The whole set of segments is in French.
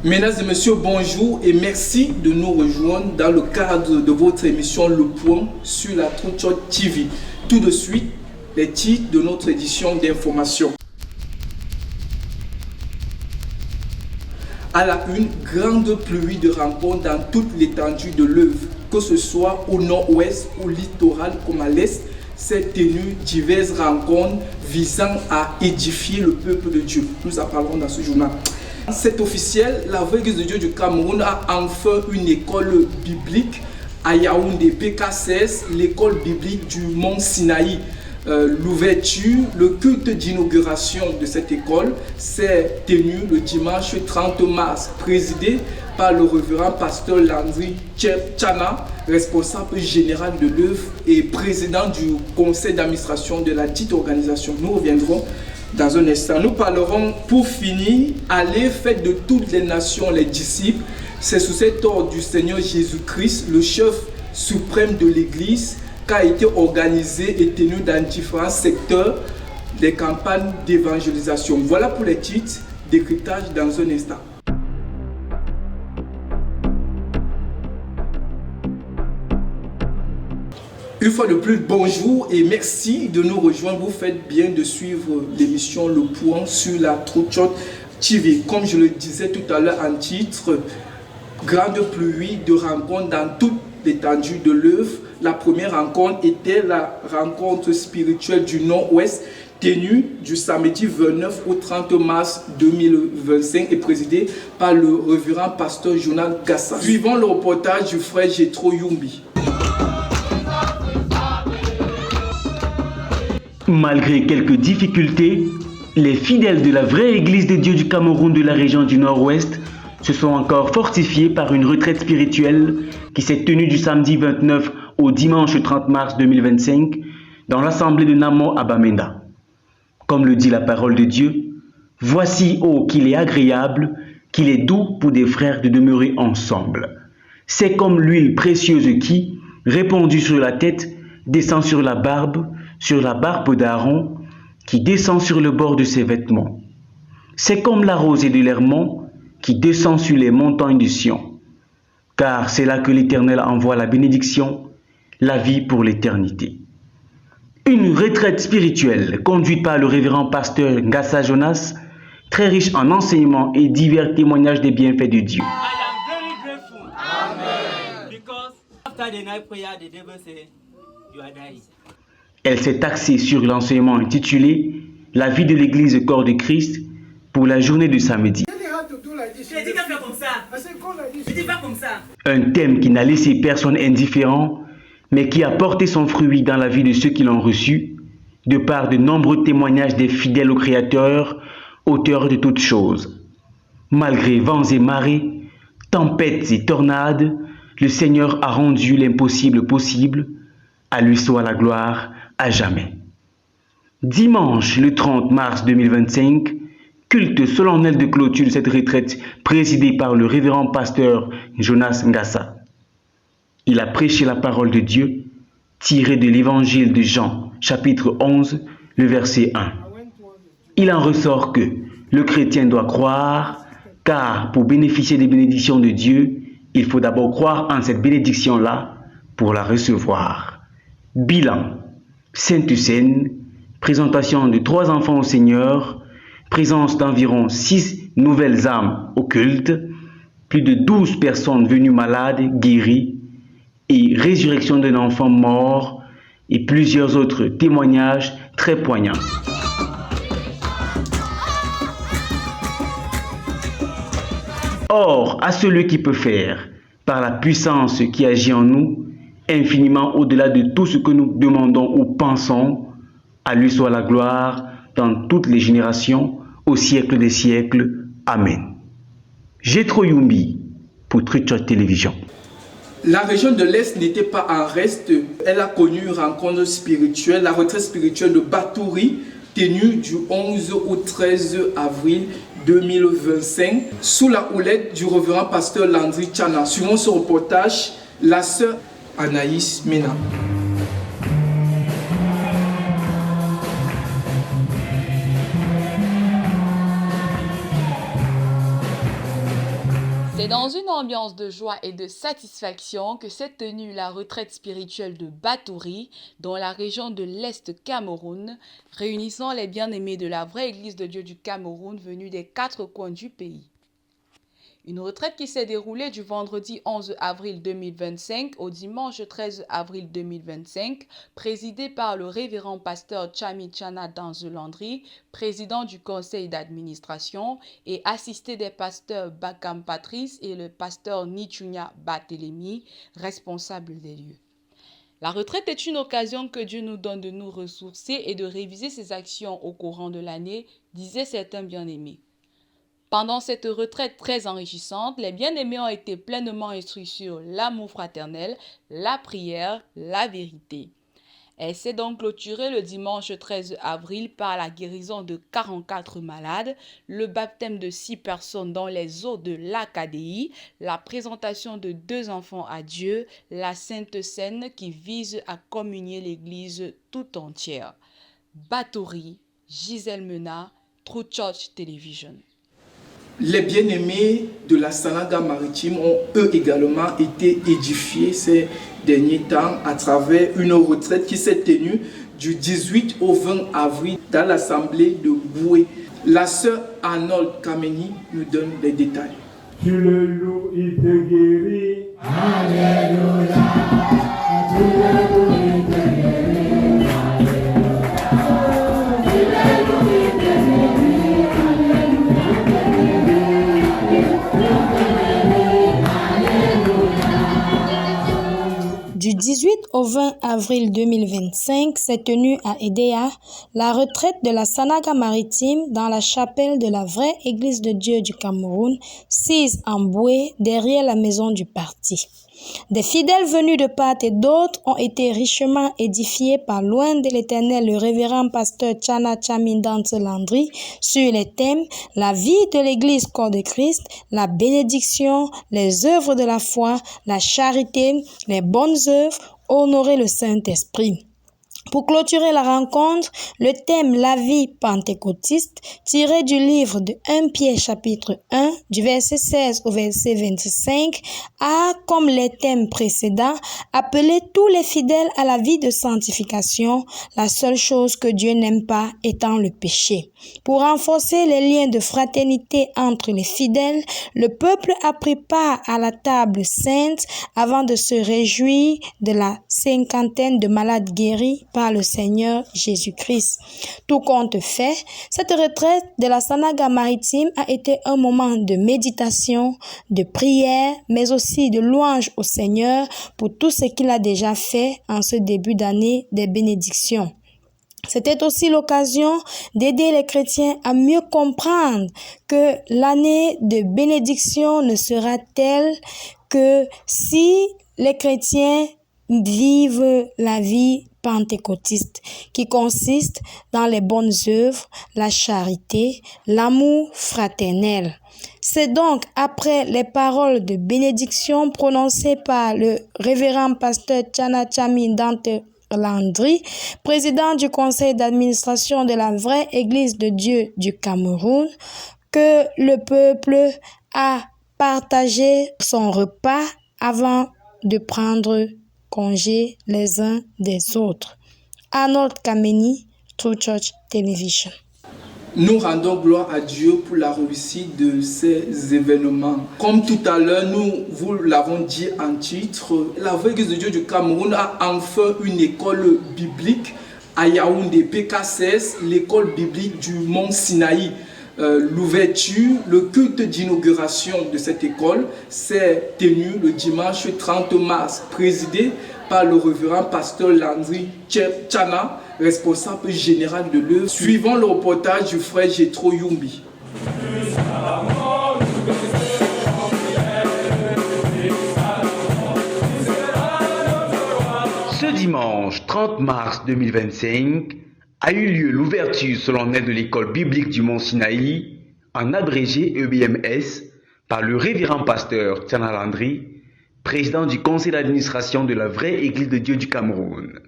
Mesdames et messieurs, bonjour et merci de nous rejoindre dans le cadre de votre émission Le Point sur la Truth TV. Tout de suite, les titres de notre édition d'information. À la une, grande pluie de rencontres dans toute l'étendue de l'œuvre, que ce soit au nord-ouest, au littoral comme à l'est, s'est tenu diverses rencontres visant à édifier le peuple de Dieu. Nous en parlerons dans ce journal. C'est officiel, la vraie Église de Dieu du Cameroun a enfin une école biblique à Yaoundé, PK16, l'école biblique du Mont Sinaï. L'ouverture, le culte d'inauguration de cette école s'est tenu le dimanche 30 mars, présidé par le révérend pasteur Landry Tchana, responsable général de l'œuvre et président du conseil d'administration de la dite organisation. Nous reviendrons dans un instant. Nous parlerons pour finir, allez, faites de toutes les nations les disciples. C'est sous cet ordre du Seigneur Jésus-Christ, le chef suprême de l'Église, qu'a été organisé et tenu dans différents secteurs des campagnes d'évangélisation. Voilà pour les titres, décryptage dans un instant. Une fois de plus, bonjour et merci de nous rejoindre. Vous faites bien de suivre l'émission Le Point sur la Truth TV. Comme je le disais tout à l'heure en titre, grande pluie de rencontres dans toute l'étendue de l'œuvre. La première rencontre était la rencontre spirituelle du Nord-Ouest, tenue du samedi 29 au 30 mars 2025 et présidée par le révérend pasteur Jonal Gassa. Suivant le reportage du frère Jethro Yumbi. Malgré quelques difficultés, les fidèles de la vraie Église de Dieu du Cameroun de la région du Nord-Ouest se sont encore fortifiés par une retraite spirituelle qui s'est tenue du samedi 29 au dimanche 30 mars 2025 dans l'assemblée de Namo à Bamenda. Comme le dit la parole de Dieu, « Voici, ô qu'il est agréable, qu'il est doux pour des frères de demeurer ensemble. C'est comme l'huile précieuse qui, répandue sur la tête, descend sur la barbe d'Aaron, qui descend sur le bord de ses vêtements. C'est comme la rosée de l'Hermon qui descend sur les montagnes du Sion. Car c'est là que l'Éternel envoie la bénédiction, la vie pour l'éternité. » Une retraite spirituelle conduite par le révérend pasteur Ngassa Jonas, très riche en enseignements et divers témoignages des bienfaits de Dieu. Elle s'est axée sur l'enseignement intitulé « La vie de l'Église corps de Christ » pour la journée de samedi. Un thème qui n'a laissé personne indifférent, mais qui a porté son fruit dans la vie de ceux qui l'ont reçu, de par de nombreux témoignages des fidèles au Créateur, auteur de toutes choses. Malgré vents et marées, tempêtes et tornades, le Seigneur a rendu l'impossible possible. À lui soit la gloire à jamais. Dimanche, le 30 mars 2025, culte solennel de clôture de cette retraite présidée par le révérend pasteur Jonas Ngassa. Il a prêché la parole de Dieu tirée de l'évangile de Jean, chapitre 11, le verset 1. Il en ressort que le chrétien doit croire, car pour bénéficier des bénédictions de Dieu, il faut d'abord croire en cette bénédiction-là pour la recevoir. Bilan, Sainte Seine, présentation de 3 enfants au Seigneur, présence d'environ 6 nouvelles âmes au culte, plus de 12 personnes venues malades, guéries, et résurrection d'un enfant mort, et plusieurs autres témoignages très poignants. Or, à celui qui peut faire, par la puissance qui agit en nous, infiniment au-delà de tout ce que nous demandons ou pensons, à lui soit la gloire dans toutes les générations, au siècle des siècles. Amen. Jethro Yumbi pour Truth Télévision. La région de l'Est n'était pas en reste. Elle a connu une rencontre spirituelle, la retraite spirituelle de Batouri, tenue du 11 au 13 avril 2025, sous la houlette du révérend pasteur Landry Tchana. Suivant ce reportage, la sœur Anaïs Mena. C'est dans une ambiance de joie et de satisfaction que s'est tenue la retraite spirituelle de Batouri, dans la région de l'Est Cameroun, réunissant les bien-aimés de la vraie Église de Dieu du Cameroun venus des 4 coins du pays. Une retraite qui s'est déroulée du vendredi 11 avril 2025 au dimanche 13 avril 2025, présidée par le révérend pasteur Chami Chana Danzelandri, président du conseil d'administration, et assisté des pasteurs Bakam Patrice et le pasteur Nichunya Batelemi, responsables des lieux. La retraite est une occasion que Dieu nous donne de nous ressourcer et de réviser ses actions au courant de l'année, disaient certains bien-aimés. Pendant cette retraite très enrichissante, les bien-aimés ont été pleinement instruits sur l'amour fraternel, la prière, la vérité. Elle s'est donc clôturée le dimanche 13 avril par la guérison de 44 malades, le baptême de 6 personnes dans les eaux de l'Acadéie, la présentation de 2 enfants à Dieu, la Sainte Seine qui vise à communier l'Église tout entière. Batouri, Gisèle Mena, True Church Television. Les bien-aimés de la Sanaga maritime ont eux également été édifiés ces derniers temps à travers une retraite qui s'est tenue du 18 au 20 avril dans l'assemblée de Boué. La sœur Arnold Kameni nous donne les détails. Tu le loues, il te guérit. Alléluia. Tu le loues, il te guérit. Alléluia. Tu le loues, il te guérit. Du 18 au 20 avril 2025 s'est tenue à Edea la retraite de la Sanaga maritime dans la chapelle de la vraie Église de Dieu du Cameroun, sise en Boué derrière la maison du parti. Des fidèles venus de part et d'autre ont été richement édifiés par loin de l'Éternel le révérend pasteur Chana Chami Danzelandri sur les thèmes la vie de l'Église corps de Christ, la bénédiction, les œuvres de la foi, la charité, les bonnes œuvres, honorer le Saint-Esprit. Pour clôturer la rencontre, le thème La vie pentecôtiste, tiré du livre de 1 Pierre chapitre 1, du verset 16 au verset 25, a, comme les thèmes précédents, appelé tous les fidèles à la vie de sanctification, la seule chose que Dieu n'aime pas étant le péché. Pour renforcer les liens de fraternité entre les fidèles, le peuple a pris part à la table sainte avant de se réjouir de la 50aine de malades guéris par le Seigneur Jésus-Christ. Tout compte fait, cette retraite de la Sanaga maritime a été un moment de méditation, de prière, mais aussi de louange au Seigneur pour tout ce qu'il a déjà fait en ce début d'année des bénédictions. C'était aussi l'occasion d'aider les chrétiens à mieux comprendre que l'année de bénédiction ne sera telle que si les chrétiens vivent la vie pentecôtiste qui consiste dans les bonnes œuvres, la charité, l'amour fraternel. C'est donc après les paroles de bénédiction prononcées par le révérend pasteur Chana Chami Danzelandri, président du conseil d'administration de la vraie Église de Dieu du Cameroun, que le peuple a partagé son repas avant de prendre congé les uns des autres. Arnold Kameni, True Church Television. Nous rendons gloire à Dieu pour la réussite de ces événements. Comme tout à l'heure, nous vous l'avons dit en titre, la vraie Église de Dieu du Cameroun a enfin une école biblique à Yaoundé, PK16, l'école biblique du Mont Sinaï. L'ouverture, le culte d'inauguration de cette école s'est tenu le dimanche 30 mars, présidé par le révérend pasteur Landry Chana, responsable général de l'œuvre, suivant le reportage du frère Jetro Yumbi. Ce dimanche 30 mars 2025 a eu lieu l'ouverture solennelle de l'école biblique du Mont Sinaï, en abrégé EBMS, par le révérend pasteur Chana Landry, président du conseil d'administration de la vraie Église de Dieu du Cameroun.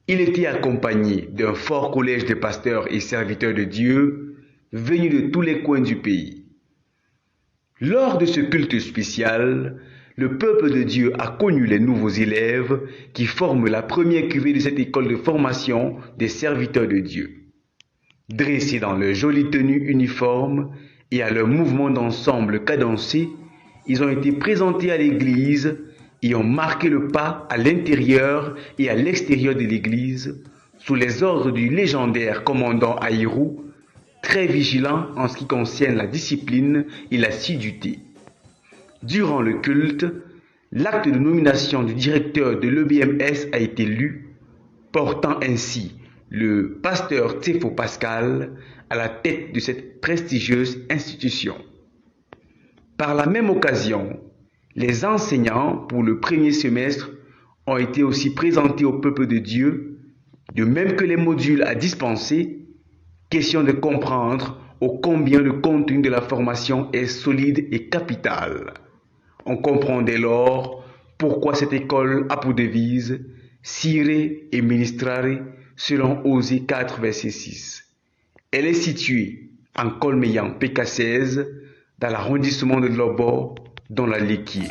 Il était accompagné d'un fort collège de pasteurs et serviteurs de Dieu venus de tous les coins du pays. Lors de ce culte spécial, le peuple de Dieu a connu les nouveaux élèves qui forment la première cuvée de cette école de formation des serviteurs de Dieu. Dressés dans leur jolie tenue uniforme et à leur mouvement d'ensemble cadencé, ils ont été présentés à l'église et ont marqué le pas à l'intérieur et à l'extérieur de l'église sous les ordres du légendaire commandant Aïrou, très vigilant en ce qui concerne la discipline et l'assiduité. Durant le culte, l'acte de nomination du directeur de l'EBMS a été lu, portant ainsi le pasteur Théfo Pascal à la tête de cette prestigieuse institution. Par la même occasion, les enseignants pour le premier semestre ont été aussi présentés au peuple de Dieu, de même que les modules à dispenser. Question de comprendre ô combien le contenu de la formation est solide et capital. On comprend dès lors pourquoi cette école a pour devise « Sire et ministrare » selon Osée 4, verset 6. Elle est située en Colmeillan PK16, dans l'arrondissement de Lobo, dans la Léquier.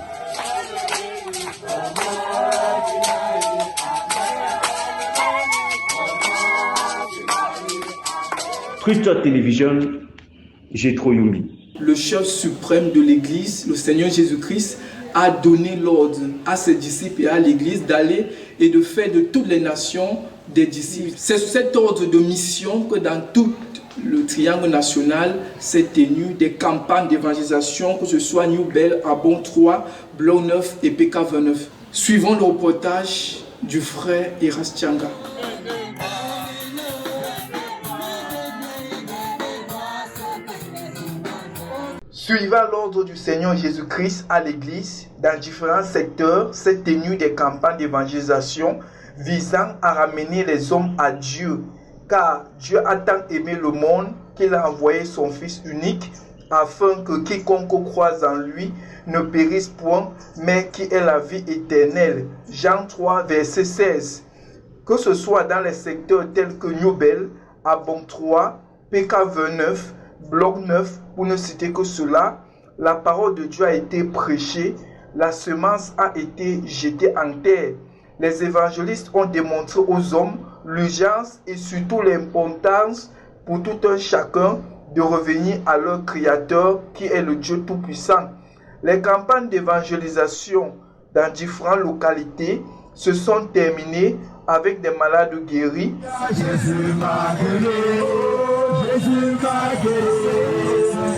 Truth Television, Jethro Yumbi. Le chef suprême de l'Église, le Seigneur Jésus-Christ, a donné l'ordre à ses disciples et à l'Église d'aller et de faire de toutes les nations des disciples. C'est sous cet ordre de mission que dans tout le triangle national s'est tenu des campagnes d'évangélisation, que ce soit New Bell, Abon 3, Blanc 9 et PK29. Suivons le reportage du frère Erastianga. Suivant l'ordre du Seigneur Jésus-Christ à l'Église, dans différents secteurs, s'est tenu des campagnes d'évangélisation visant à ramener les hommes à Dieu. Car Dieu a tant aimé le monde qu'il a envoyé son Fils unique, afin que quiconque croise en lui ne périsse point, mais qui ait la vie éternelle. Jean 3, verset 16. Que ce soit dans les secteurs tels que New Bell, Abon 3, PK29, Bloc 9, pour ne citer que cela, la parole de Dieu a été prêchée, la semence a été jetée en terre. Les évangélistes ont démontré aux hommes l'urgence et surtout l'importance pour tout un chacun de revenir à leur Créateur qui est le Dieu Tout-Puissant. Les campagnes d'évangélisation dans différentes localités se sont terminées avec des malades guéris. Jésus m'a guéri, Jésus m'a guéri,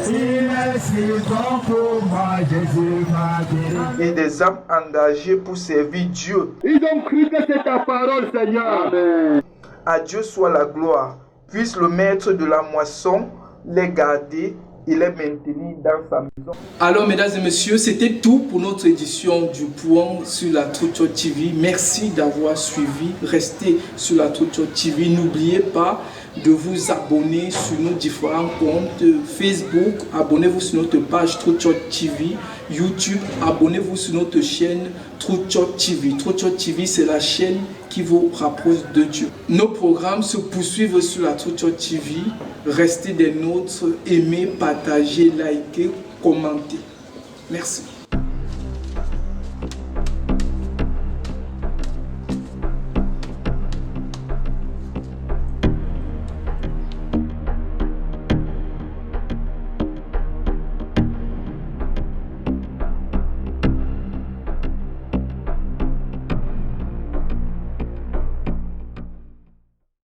il est si bon pour moi, Jésus m'a guéri. Et des âmes engagées pour servir Dieu. Ils ont cru que c'est ta parole, Seigneur. Amen. À Dieu soit la gloire. Puisse le maître de la moisson les garder et les maintenir dans sa maison. Alors, mesdames et messieurs, c'était tout pour notre édition du Point sur la Truth TV. Merci d'avoir suivi. Restez sur la Truth TV. N'oubliez pas de vous abonner sur nos différents comptes Facebook. Abonnez-vous sur notre page Truth TV. YouTube, abonnez-vous sur notre chaîne Truth TV. Truth TV, c'est la chaîne qui vous rapproche de Dieu. Nos programmes se poursuivent sur la Truth TV. Restez des nôtres, aimez, partagez, likez, commentez. Merci.